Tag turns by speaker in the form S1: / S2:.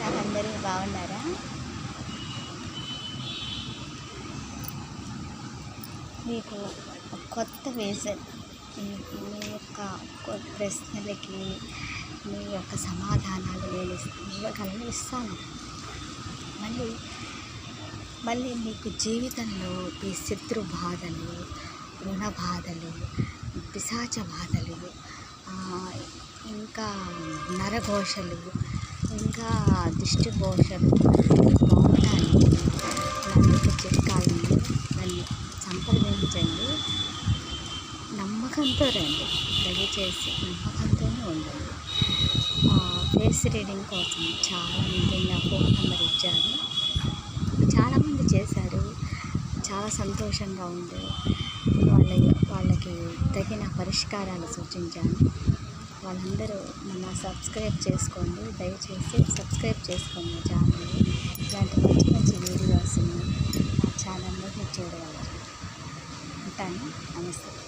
S1: అందరూ బాగున్నారా? మీకు కొత్త వేసన్ మీ యొక్క ప్రశ్నలకి మీ యొక్క సమాధానాలు నేను ఇస్తాను. మళ్ళీ మీకు జీవితంలో ఈ శత్రు బాధలు, రుణ బాధలు, పిశాచ బాధలు, ఇంకా నరఘోషలు, ఇంకా దిష్టి ఘోషలు పోవడానికి నాకు చిట్కాలను నన్ను సంప్రదించండి. నమ్మకంతో రండి, దయచేసి నమ్మకంతోనే ఉండండి. ఫేస్ రీడింగ్ కోసం చాలామంది నా ఫోన్ నెంబర్ ఇచ్చారు, చాలామంది చేశారు. చాలా సంతోషంగా ఉంది. వాళ్ళకి తగిన పరిష్కారాలు సూచించాను. వాళ్ళందరూ నన్ను సబ్స్క్రైబ్ చేసుకోండి, దయచేసి సబ్స్క్రైబ్ చేసుకోండి ఛానల్. ఇలాంటి మంచి మంచి వీడియోస్ని నా ఛానల్లో మీరు చూడగలరు. ఉంటాను. నమస్తే.